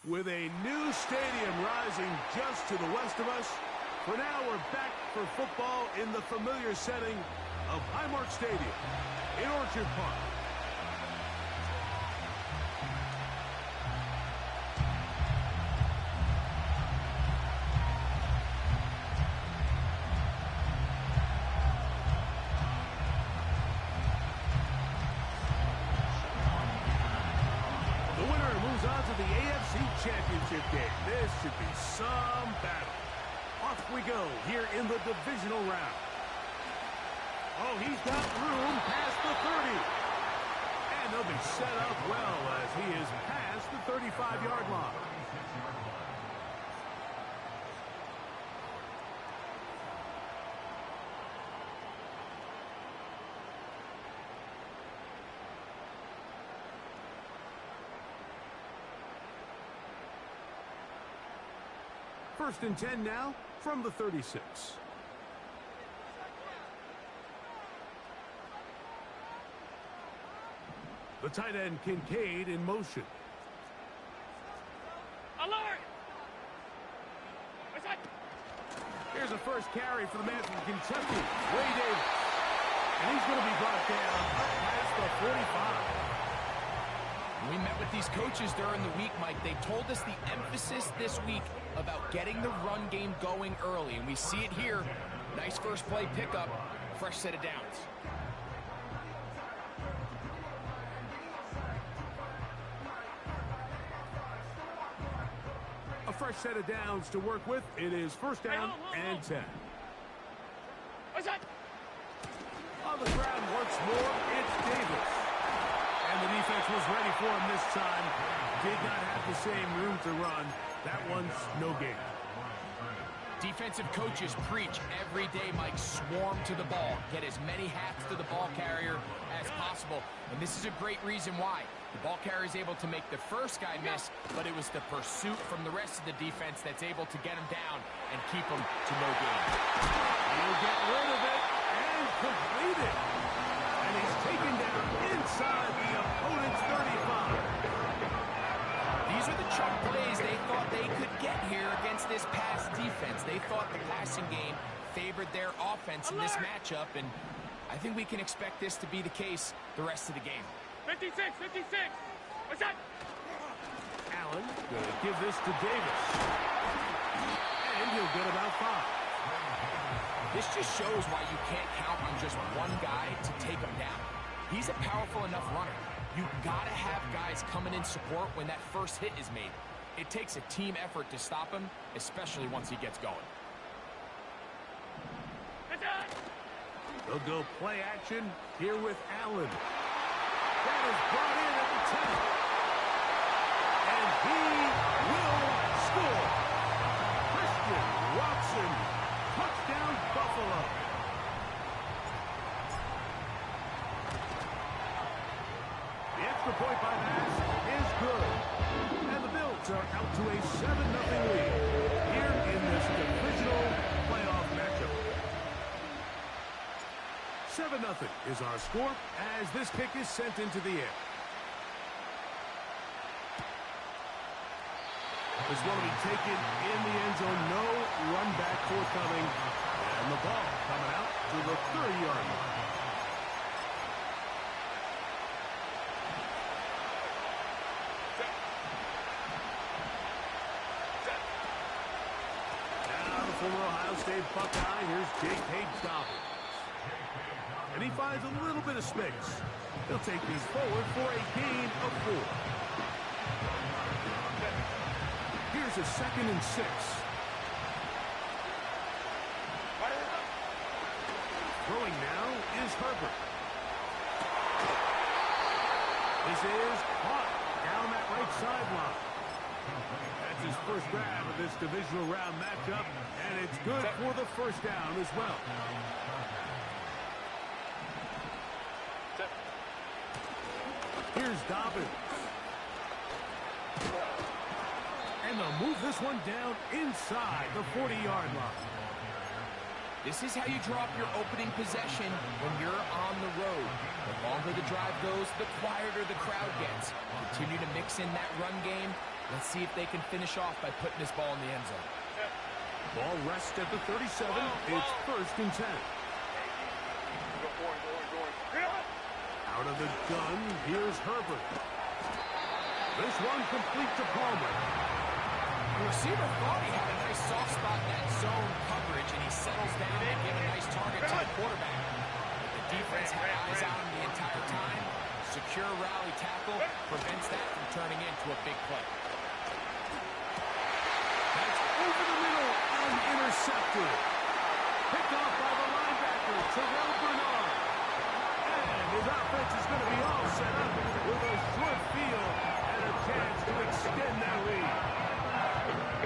With a new stadium rising just to the west of us, for now we're back for football in the familiar setting of Highmark Stadium in Orchard Park. The winner moves on to the AFC Championship game. This should be some battle. Off we go here in the divisional round. Oh, he's got room past the 30. And they'll be set up well as he is past the 35-yard line. First and 10 now from the 36. The tight end Kincaid in motion. Alert! Here's a first carry for the man from Kentucky, Wade Davis. And he's going to be brought down up past the 45. We met with these coaches during the week, Mike. They told us the emphasis this week about getting the run game going early, and we see it here. Nice first play pickup, fresh set of downs. A fresh set of downs to work with. It is first down and 10. What's that? On the ground once more, it's Davis. And the defense was ready for him this time. Did not have the same room to run. That one's no gain. Defensive coaches preach every day, Mike, swarm to the ball. Get as many hats to the ball carrier as possible. And this is a great reason why. The ball carrier is able to make the first guy miss, but it was the pursuit from the rest of the defense that's able to get him down and keep him to no gain. He'll get rid of it and complete it. And he's taken down inside the opponent's 35. These are the chunk plays they thought they could get here against this pass defense. They thought the passing game favored their offense in this matchup, and I think we can expect this to be the case the rest of the game. 56, 56. What's that? Allen going to give this to Davis. And he'll get about 5. This just shows why you can't count on just one guy to take him down. He's a powerful enough runner. You've got to have guys coming in support when that first hit is made. It takes a team effort to stop him, especially once he gets going. They'll go play action here with Allen. That is brought in at the 10. And he will score. Christian Watson, touchdown Buffalo. The extra point by Mass is good. And the Bills are out to a 7-0 lead here in this divisional playoff matchup. 7-0 is our score as this kick is sent into the air. This one will be taken in the end zone. No run back forthcoming. And the ball coming out to the 30-yard line. Former Ohio State Buckeye, here's J.K. Dobbins. And he finds a little bit of space. He'll take these forward for a gain of 4. Here's a 2nd and 6. Throwing now is Herbert. This is caught down that right sideline. That's his first grab of this divisional round matchup, and it's good for the first down as well. Here's Dobbins. And they'll move this one down inside the 40-yard line. This is how you draw up your opening possession when you're on the road. The longer the drive goes, the quieter the crowd gets. Continue to mix in that run game. Let's see if they can finish off by putting this ball in the end zone. Ball rests at the 37. It's 1st and 10. Out of the gun, here's Herbert. This one complete to Palmer. The receiver thought he had a nice soft spot in that zone coverage, and he settles down and gives a nice target to the quarterback. But the defense had eyes on him the entire time. Secure rally tackle prevents that from turning into a big play. That's over the middle and intercepted. Picked off by the linebacker, Terrell Bernard. And his offense is going to be all set up with a short field and a chance to extend that lead.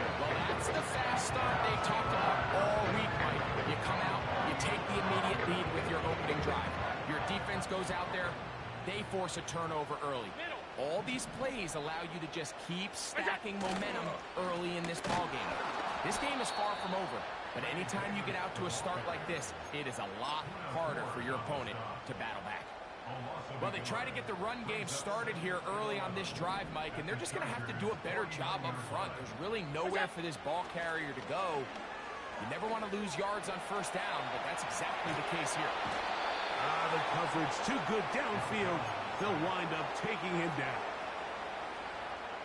Well, that's the fast start they talked about all week, Mike. You come out, you take the immediate lead with your opening drive. Your defense goes out there, they force a turnover early. All these plays allow you to just keep stacking momentum early in this ballgame. This game is far from over, but anytime you get out to a start like this, it is a lot harder for your opponent to battle back. Well, they try to get the run game started here early on this drive, Mike, and they're just going to have to do a better job up front. There's really nowhere for this ball carrier to go. You never want to lose yards on 1st down, but that's exactly the case here. The coverage too good downfield. They'll wind up taking him down.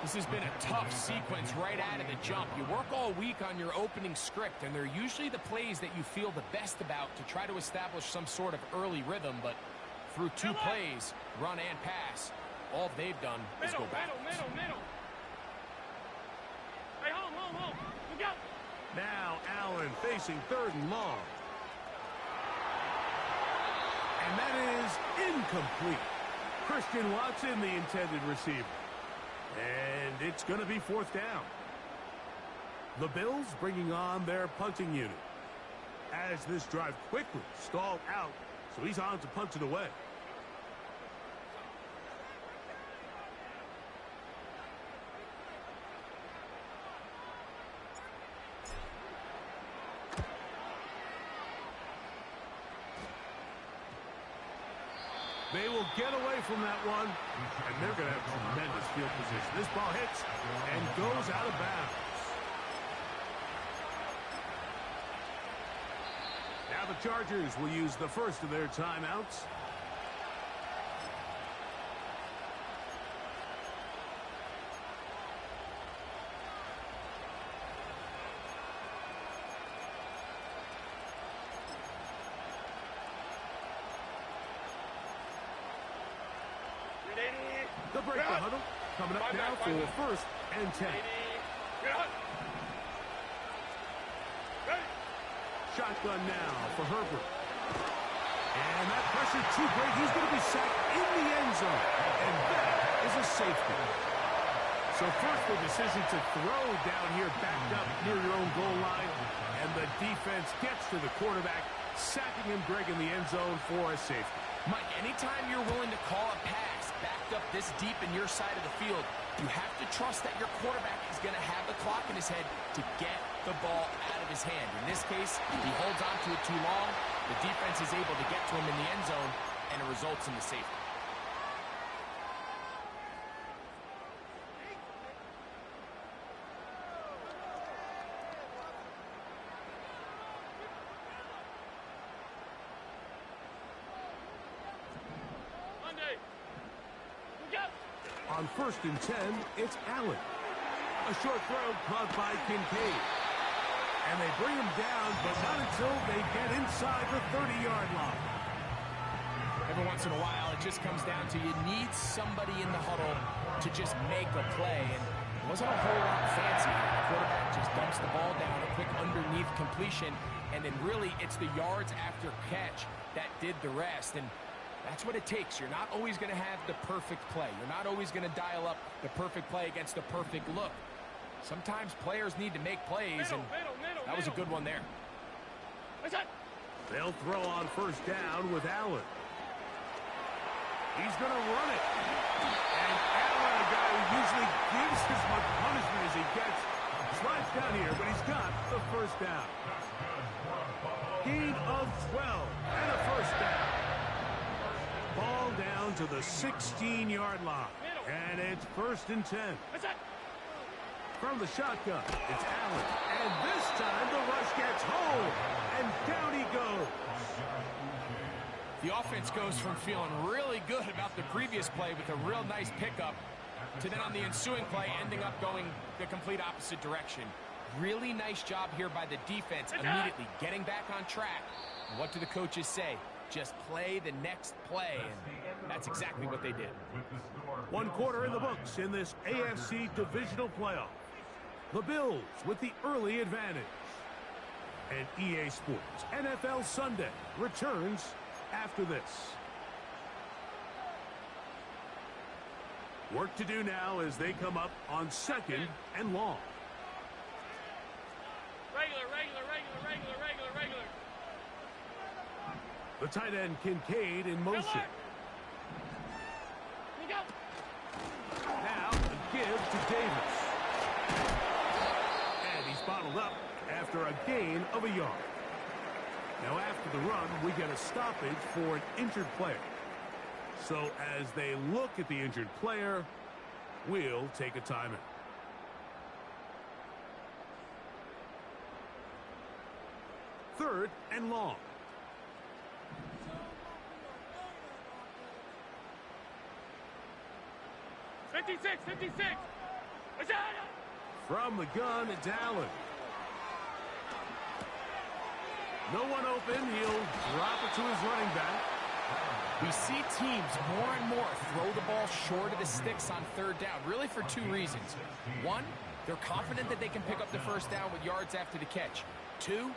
This has been a tough sequence right out of the jump. You work all week on your opening script, and they're usually the plays that you feel the best about to try to establish some sort of early rhythm, but through 2 plays, run and pass, all they've done is go back. Middle. Hey, hold. Look out. Now Allen facing 3rd and long. And that is incomplete. Christian Watson, the intended receiver. And it's going to be 4th down. The Bills bringing on their punting unit. As this drive quickly stalled out, so he's on to punt it away. They will get away from that one, and they're going to have tremendous field position. This ball hits and goes out of bounds. Now the Chargers will use the first of their timeouts. They'll break the huddle. Coming up now for 1st and 10. Shotgun now for Herbert. And that pressure too great. He's going to be sacked in the end zone. And that is a safety. So first the decision to throw down here backed up near your own goal line. And the defense gets to the quarterback, sacking him, Greg, in the end zone for a safety. Mike, anytime you're willing to call a pass backed up this deep in your side of the field, you have to trust that your quarterback is going to have the clock in his head to get the ball out of his hand. In this case, he holds on to it too long. The defense is able to get to him in the end zone, and it results in the safety. On 1st and 10, it's Allen. A short throw caught by Kincaid. And they bring him down, but not until they get inside the 30-yard line. Every once in a while, it just comes down to you need somebody in the huddle to just make a play. And it wasn't a whole lot fancy. The quarterback just dumps the ball down, a quick underneath completion, and then really it's the yards after catch that did the rest. And that's what it takes. You're not always going to have the perfect play. You're not always going to dial up the perfect play against the perfect look. Sometimes players need to make plays, and that was a good one there. They'll throw on 1st down with Allen. He's going to run it. And Allen, a guy who usually gives as much punishment as he gets, slides down here, but he's got the 1st down. gain of 12 and a first down. Ball down to the 16-yard line. And it's 1st and 10. From the shotgun, it's Allen. And this time the rush gets home. And down he goes. The offense goes from feeling really good about the previous play with a real nice pickup to then on the ensuing play ending up going the complete opposite direction. Really nice job here by the defense immediately getting back on track. And what do the coaches say? Just play the next play, and that's exactly what they did. 1 quarter in the books in this AFC divisional playoff. The Bills with the early advantage. And EA Sports NFL Sunday returns after this. Work to do now as they come up on 2nd and long. Regular. The tight end Kincaid in motion. Now a give to Davis. And he's bottled up after a gain of a yard. Now after the run, we get a stoppage for an injured player. So as they look at the injured player, we'll take a timeout. Third and long. From the gun, it's Allen. No one open. He'll drop it to his running back. We see teams more and more throw the ball short of the sticks on 3rd down, really for 2 reasons. 1, they're confident that they can pick up the first down with yards after the catch. 2,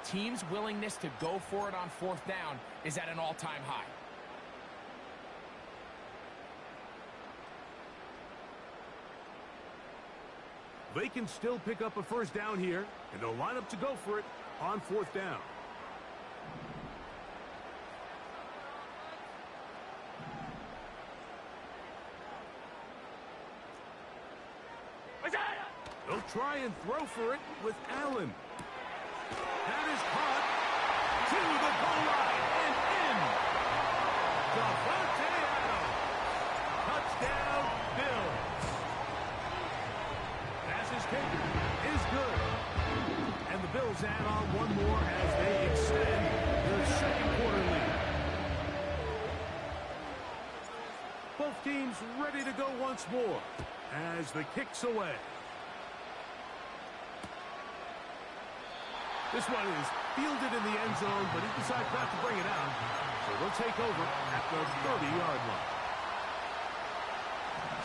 teams' willingness to go for it on 4th down is at an all-time high. They can still pick up a first down here, and they'll line up to go for it on 4th down. They'll try and throw for it with Allen. That is caught to the goal line and in. Davante Adams. Touchdown, Bills. Passes taken is good. And the Bills add on one more as they extend their 2nd quarter lead. Both teams ready to go once more as the kick's away. This one is fielded in the end zone, but he decides not to bring it out. So they'll take over at the 30-yard line.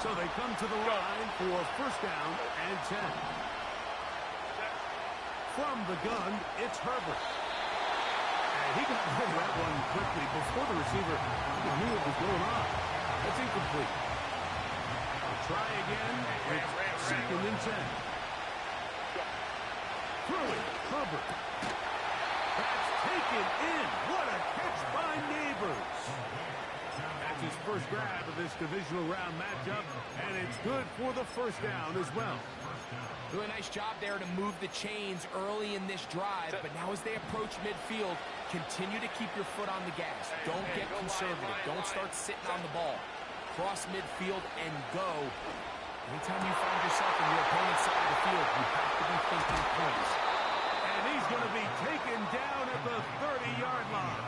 So they come to the line for 1st down and 10. From the gun, it's Herbert. And he got rid of that one quickly before the receiver even knew what was going on. That's incomplete. Try again. It's 2nd and 10. Through it, Herbert. That's taken in. What a catch by Neighbors. That's his first grab of this divisional round matchup, and it's good for the 1st down as well. Really nice job there to move the chains early in this drive, but now as they approach midfield, continue to keep your foot on the gas. Don't get conservative. Don't start sitting on the ball. Cross midfield and go. Anytime you find yourself on your opponent's side of the field, you have to be thinking points. And he's going to be taken down at the 30-yard line.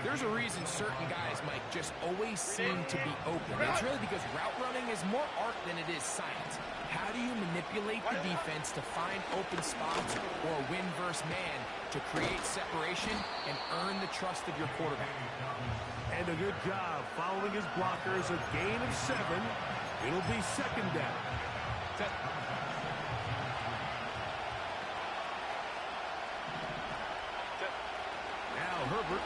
There's a reason certain guys, Mike, just always seem to be open. It's really because route running is more art than it is science. How do you manipulate the defense to find open spots or win versus man to create separation and earn the trust of your quarterback? And a good job following his blockers, a gain of 7. It'll be 2nd down. Now Herbert.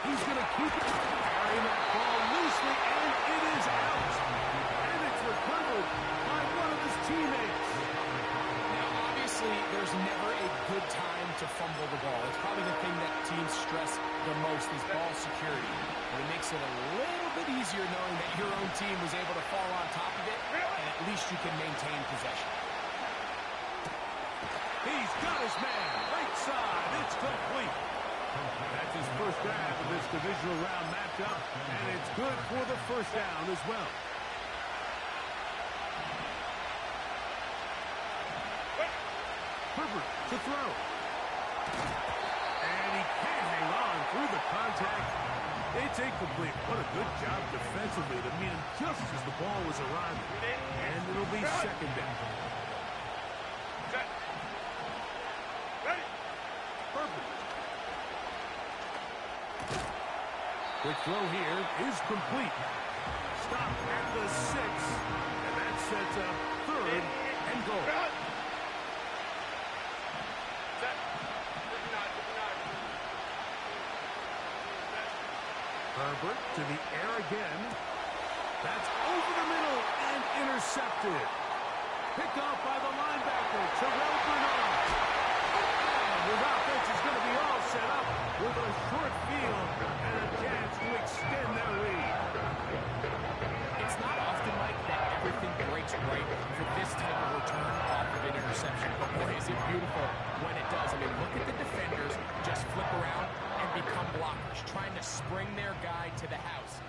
He's going to keep it. Carrying that ball loosely, and it is out. And it's recovered by one of his teammates. Now, obviously, there's never a good time to fumble the ball. It's probably the thing that teams stress the most is ball security. But it makes it a little bit easier knowing that your own team was able to fall on top of it, and at least you can maintain possession. He's got his man. Right side. It's complete. That's his first grab of this divisional round matchup, and it's good for the first down as well. Herbert to throw. And he can't hang on through the contact. It's incomplete. What a good job defensively to meet him just as the ball was arriving. And it'll be second down. Herbert. Quick throw here is complete. Stop at the 6. And that sets up third and goal. Herbert to the air again. That's over the middle and intercepted. Picked off by the linebacker, Terrell Bernard. And his offense is going to be all set up with a short field and a chance to extend their lead. It's not often, Mike, that everything breaks right for this type of return off of an interception. But boy, is it beautiful when it does. I mean, look at the defenders just flip around and become blockers, trying to spring their guy to the house.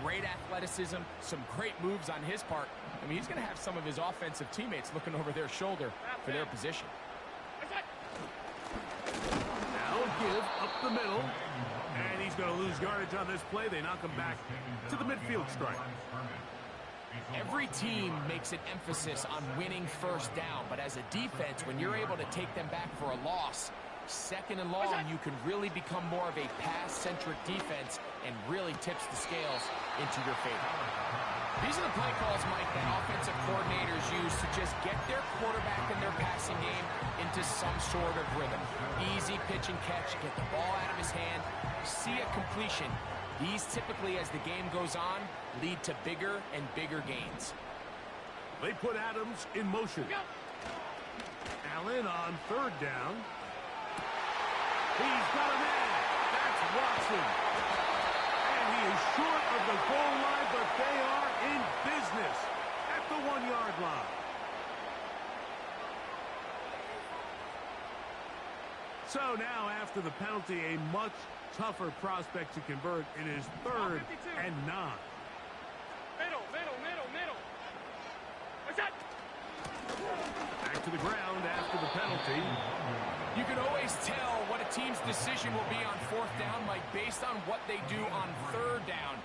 Great athleticism, some great moves on his part. I mean, he's going to have some of his offensive teammates looking over their shoulder for their position. Now give up the middle. And he's going to lose yardage on this play. They knock him back to the midfield stripe. Every team makes an emphasis on winning first down, but as a defense, when you're able to take them back for a loss, second and long, you can really become more of a pass-centric defense and really tips the scales into your favor. These are the play calls, Mike, that offensive coordinators use to just get their quarterback and their passing game into some sort of rhythm. Easy pitch and catch, get the ball out of his hand, see a completion. These typically, as the game goes on, lead to bigger and bigger gains. They put Adams in motion. Allen on third down. He's got a man. That's Watson. And he is short of the goal line, but they are in business at the 1-yard line. So now, after the penalty, a much tougher prospect to convert. It is third and 9. Middle. What's that? Back to the ground after the penalty. You can always tell what a team's decision will be on fourth down, Mike, based on what they do on third down.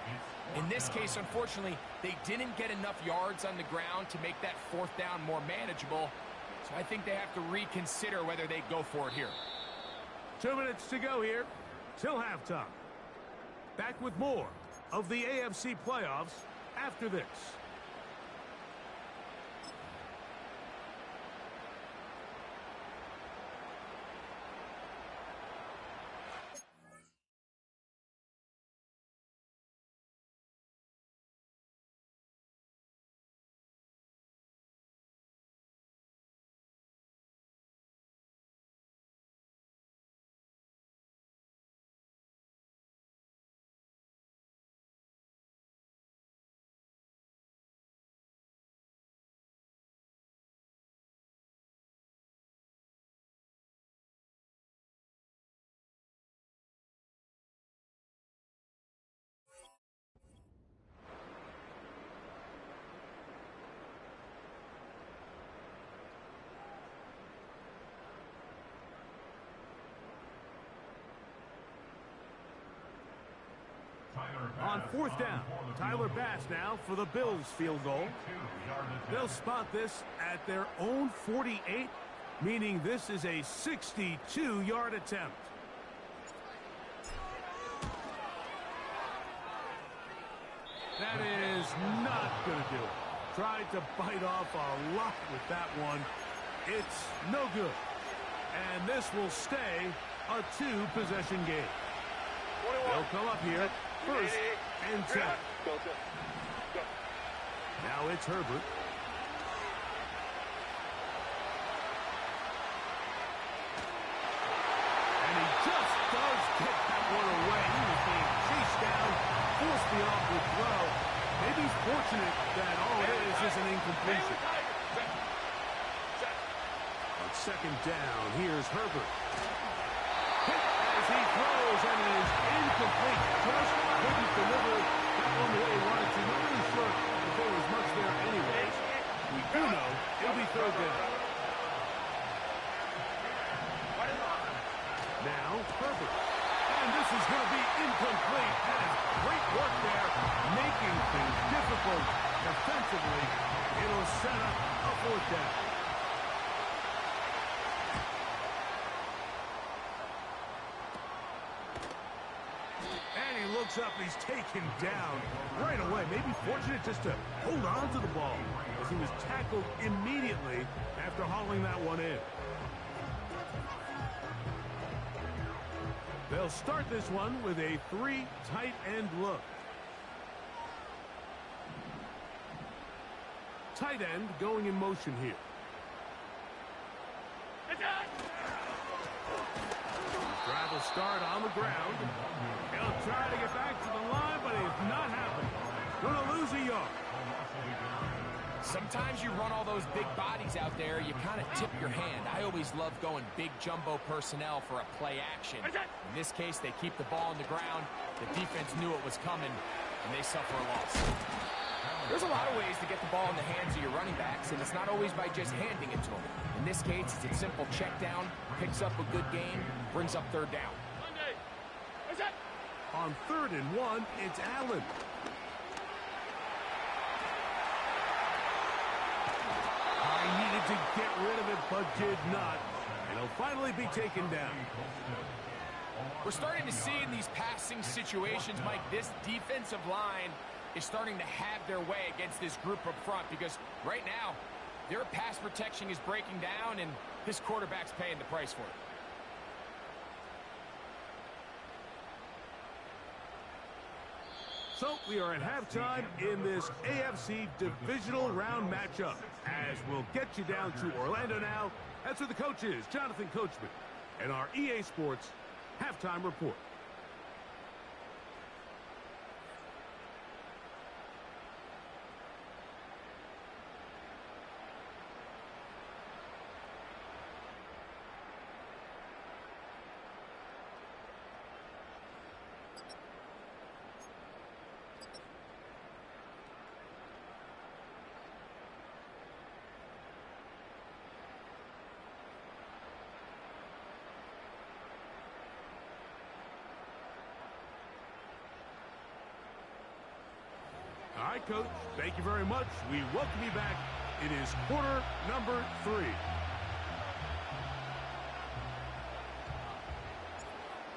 In this case, unfortunately, they didn't get enough yards on the ground to make that fourth down more manageable. So I think they have to reconsider whether they go for it here. 2 minutes to go here till halftime. Back with more of the AFC playoffs after this. On fourth down, Tyler Bass now for the Bills field goal. They'll spot this at their own 48, meaning this is a 62-yard attempt. That is not going to do it. Tried to bite off a lot with that one. It's no good. And this will stay a 2-possession game. They'll come up here first and 10. Now it's Herbert. And he just does get that one away. He was being chased down, forced the awkward throw. Maybe he's fortunate that all it is an incompletion. second down. Here's Herbert. Hit as he throws, and it is incomplete. Just couldn't deliver that one the way he wanted to. Not really sure if there was much there anyways. We do know it'll be third down. Now, Herbert. And this is going to be incomplete. That is great work there, making things difficult defensively. It'll set up a fourth down. And he looks up, he's taken down right away. Maybe fortunate just to hold on to the ball as he was tackled immediately after hauling that one in. They'll start this one with a 3 tight end look. Tight end going in motion here. Drive will start on the ground. He'll try to get back to the line, but it's not happening. Going to lose a yard. Sometimes you run all those big bodies out there, you kind of tip your hand. I always love going big jumbo personnel for a play action. In this case, they keep the ball on the ground. The defense knew it was coming, and they suffer a loss. There's a lot of ways to get the ball in the hands of your running backs, and it's not always by just handing it to them. In this case, it's a simple check down, picks up a good gain, brings up third down. On 3rd and 1, it's Allen. I needed to get rid of it, but did not. And he'll finally be taken down. We're starting to see in these passing situations, Mike, this defensive line is starting to have their way against this group up front because right now, their pass protection is breaking down, and this quarterback's paying the price for it. So we are at halftime in this AFC divisional round matchup. As we'll get you down to Orlando now. That's where the coach is, Jonathan Coachman, and our EA Sports halftime report. All right, Coach, thank you very much. We welcome you back. It is quarter number 3.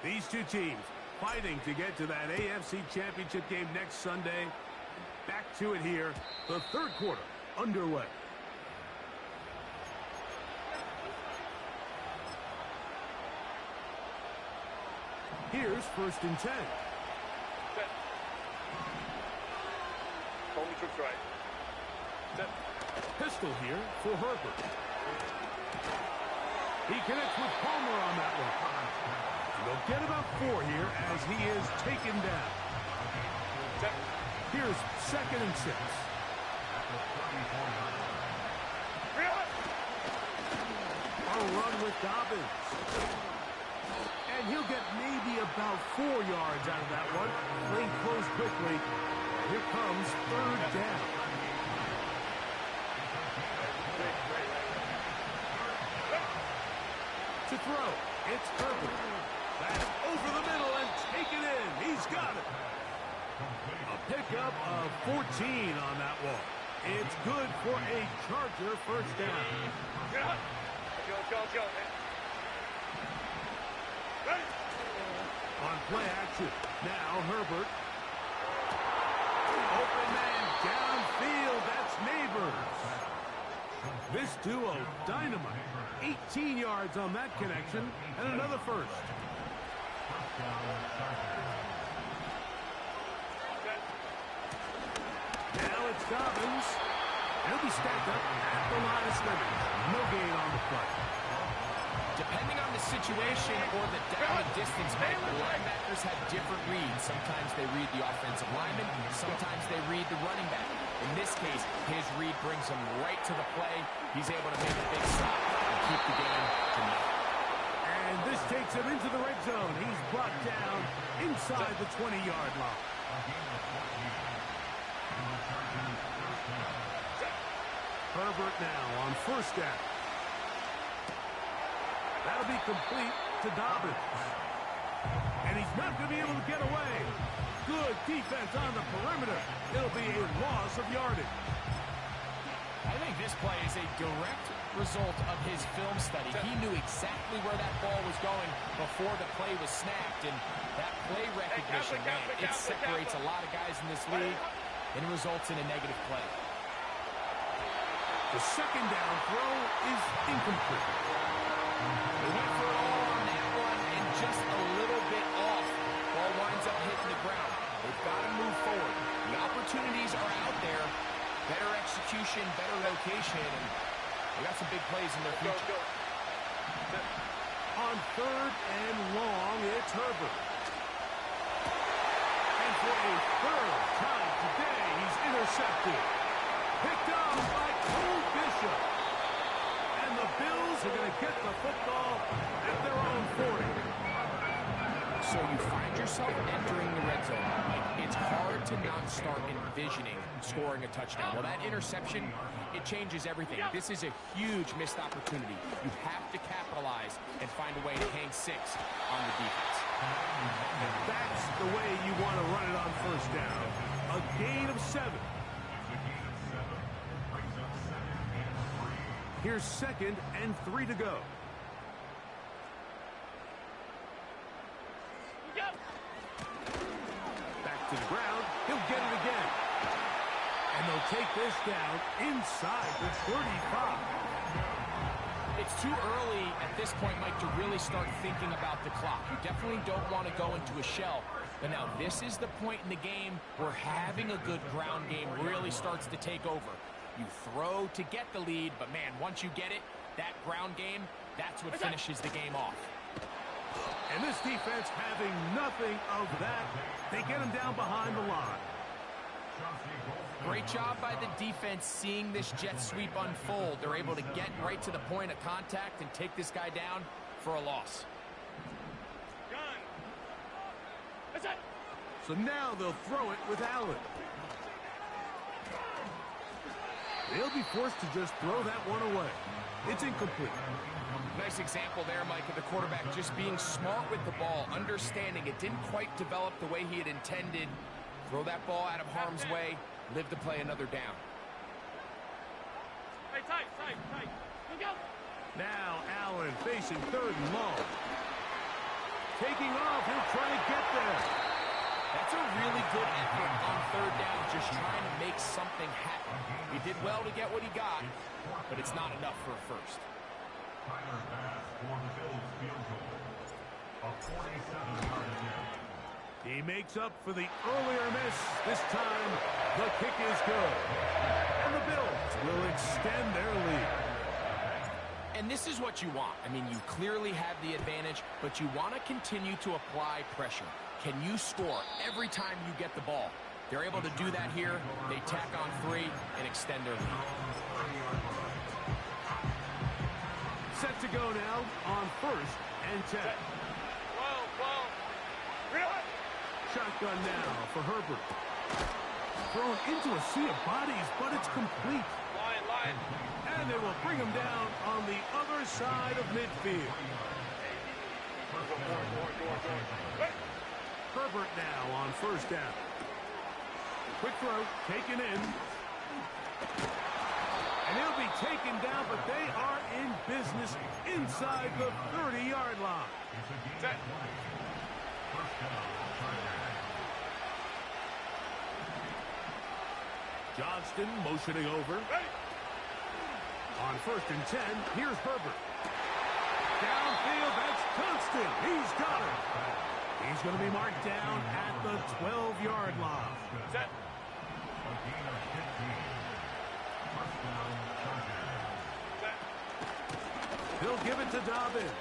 These two teams fighting to get to that AFC Championship game next Sunday. Back to it here. The third quarter underway. Here's 1st and 10. Pistol here for Herbert. He connects with Palmer on that one. They'll get about 4 here as he is taken down. Here's 2nd and 6. A run with Dobbins. And he'll get maybe about 4 yards out of that one. Playing close quickly. Here comes 3rd down. To throw, it's Herbert. That's over the middle and taken in. He's got it. A pickup of 14 on that one. It's good for a Charger 1st down. On play action, now Herbert. Open man downfield, that's Neighbors. This duo, dynamite. 18 yards on that connection, and another 1st. Now it's Dobbins. He'll be stacked up at the line of scrimmage. No gain on the play. Depending on the situation or the down and distance, Mike, the linebackers have different reads. Sometimes they read the offensive lineman. Sometimes they read the running back. In this case, his read brings him right to the play. He's able to make a big stop. and keep the game to nothing. And this takes him into the red zone. He's brought down inside the 20-yard line. Herbert now on first down. That'll be complete to Dobbins. And he's not going to be able to get away. Good defense on the perimeter. It'll be a loss of yardage. I think this play is a direct result of his film study. He knew exactly where that ball was going before the play was snapped, and that play recognition, man, it separates a lot of guys in this league and results in a negative play. The second down throw is incomplete. They went for it all on that one and just a little bit off. Ball winds up hitting the ground. They've got to move forward. The opportunities are out there. Better execution, better location, and they got some big plays in their future. On third and long, it's Herbert. And for a third time today, he's intercepted. Picked up by Cole Bishop. And the Bills are going to get the football at their own 40. So you find yourself entering the red zone. It's hard to not start envisioning scoring a touchdown. Well, that interception, it changes everything. This is a huge missed opportunity. You have to capitalize and find a way to hang 6 on the defense. That's the way you want to run it on first down. A gain of 7. Here's 2nd and 3 to go. Back to the ground. He'll get it again. And they'll take this down inside the 35. It's too early at this point, Mike, to really start thinking about the clock. You definitely don't want to go into a shell. But now this is the point in the game where having a good ground game really starts to take over. You throw to get the lead, but man, once you get it, that ground game, that's what finishes the game off. And this defense having nothing of that. They get him down behind the line. Great job by the defense seeing this jet sweep unfold. They're able to get right to the point of contact and take this guy down for a loss. So now they'll throw it with Allen. They'll be forced to just throw that one away. It's incomplete. Nice example there, Mike, of the quarterback just being smart with the ball, understanding it didn't quite develop the way he had intended. Throw that ball out of harm's way, live to play another down. Hey, tight. Look out. Now Allen facing 3rd and long. Taking off, he'll try to get there. That's a really good effort on 3rd down, just trying to make something happen. He did well to get what he got, but it's not enough for a first. He makes up for the earlier miss. This time, the kick is good. And the Bills will extend their lead. And this is what you want. I mean, you clearly have the advantage, but you want to continue to apply pressure. Can you score every time you get the ball? They're able to do that here. They tack on 3 and extend their lead. Set to go now on 1st and 10. Whoa. Really? Shotgun now for Herbert. Thrown into a sea of bodies, but it's complete. Line. And they will bring him down on the other side of midfield. Herbert now on 1st down. Quick throw, taken in. And he'll be taken down, but they are in business inside the 30-yard line. Set. Johnston motioning over. On 1st and 10, here's Herbert. Downfield, that's Johnston. He's got it. He's going to be marked down at the 12-yard line. Set. He'll give it to Dobbins.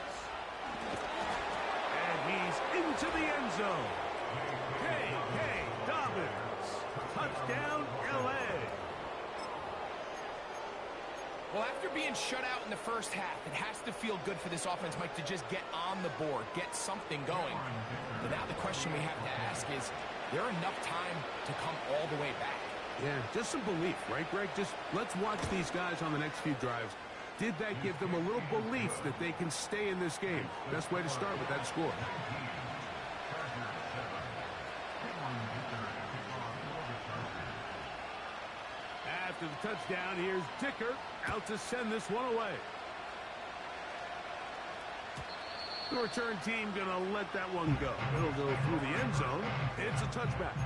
And he's into the end zone. Hey, Dobbins. Touchdown, L.A. Well, after After being shut out in the first half, it has to feel good for this offense, Mike, to just get on the board, get something going. But now the question we have to ask is there enough time to come all the way back? Yeah, just some belief, right, Greg? Just let's watch these guys on the next few drives. Did that give them a little belief that they can stay in this game? Best way to start with that score. After the touchdown, here's Dicker out to send this one away. The return team going to let that one go. It'll go through the end zone. It's a touchback.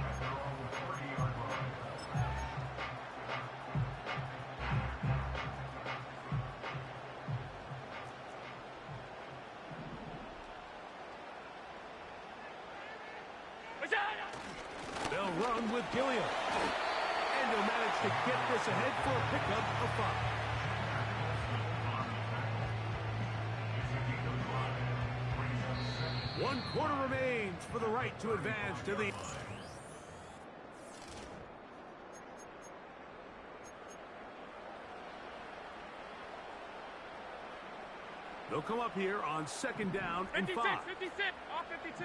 They'll run with Gilliam. And they'll manage to get this ahead for a pickup of 5. 1 quarter remains for the right to advance to the... They'll come up here on 2nd down and 5. 56, off 52.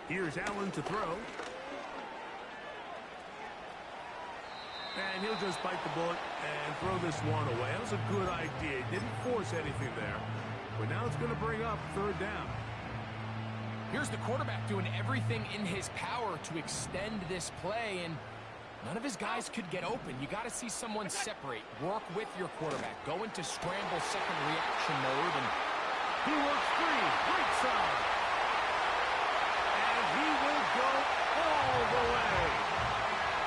Here's Allen to throw. And he'll just bite the bullet and throw this one away. That was a good idea. He didn't force anything there. But now it's going to bring up 3rd down. Here's the quarterback doing everything in his power to extend this play, and none of his guys could get open. You got to see someone separate, work with your quarterback, go into scramble second reaction mode, and he works free, right side. And he will go all the way.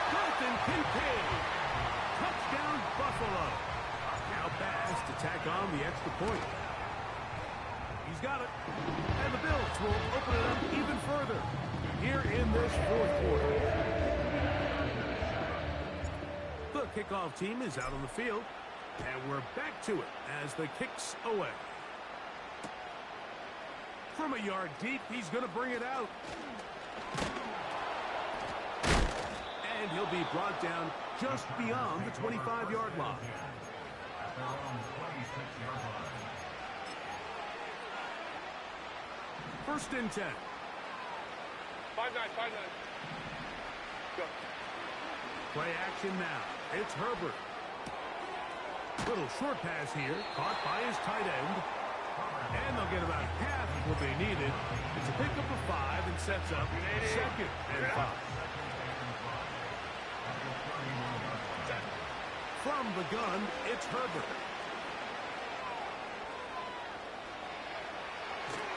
Dalton Kincaid, touchdown Buffalo. Now pass to tack on the extra point. He's got it. And the Bills will open it up even further here in this 4th quarter. The kickoff team is out on the field, and we're back to it as the kick's away. From a yard deep, he's going to bring it out. And he'll be brought down just beyond the 25-yard line. First and 10. 5-9. Go. Play action now. It's Herbert. Little short pass here, caught by his tight end. And they'll get about half what they needed. It's a pickup of 5 and sets up 2nd and 5. From the gun, it's Herbert.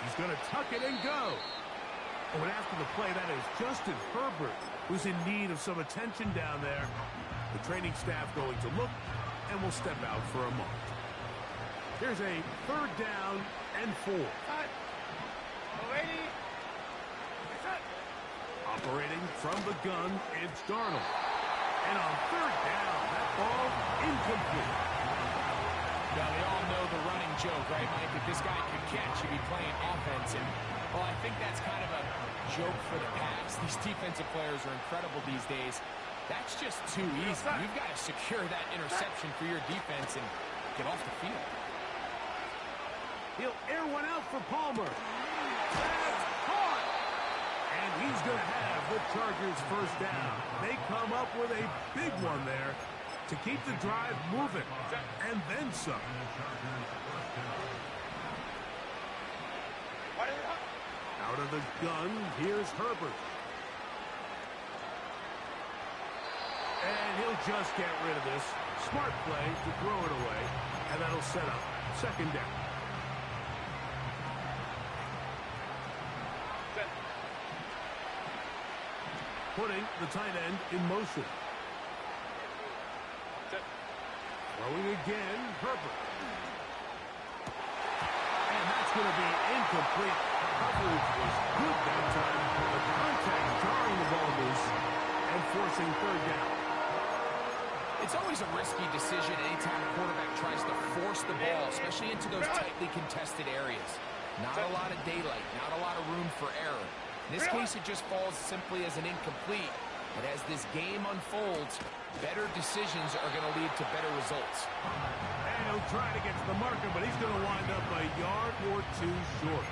He's going to tuck it and go. Oh, and after the play, that is Justin Herbert, who's in need of some attention down there. The training staff going to look, and will step out for a moment. Here's a 3rd down and 4. Operating from the gun, it's Darnold. And on 3rd down, that ball incomplete. Now, we all know the running joke, right, Mike? If this guy could catch, he'd be playing offense. And, well, I think that's kind of a joke for the past. These defensive players are incredible these days. That's just too easy. You've got to secure that interception for your defense and get off the field. He'll air one out for Palmer. That's caught. And he's going to have the Chargers first down. They come up with a big one there to keep the drive moving, and then some. Out of the gun, here's Herbert. And he'll just get rid of this. Smart play to throw it away, and that'll set up 2nd down. Putting the tight end in motion. Throwing again, Herbert. And that's going to be incomplete. Coverage was good that time. The contact jarring the ball loose and forcing 3rd down. It's always a risky decision anytime a quarterback tries to force the ball, especially into those tightly contested areas. Not a lot of daylight, not a lot of room for error. In this case, it just falls simply as an incomplete. But as this game unfolds, better decisions are going to lead to better results. And he'll try to get to the marker, but he's going to wind up a yard or two short.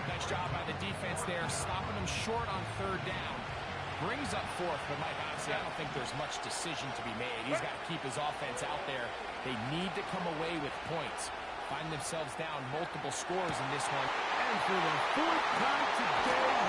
Nice job by the defense there, stopping him short on third down. Brings up fourth, but Mike, honestly, I don't think there's much decision to be made. He's got to keep his offense out there. They need to come away with points. Find themselves down multiple scores in this one. And for the fourth time today,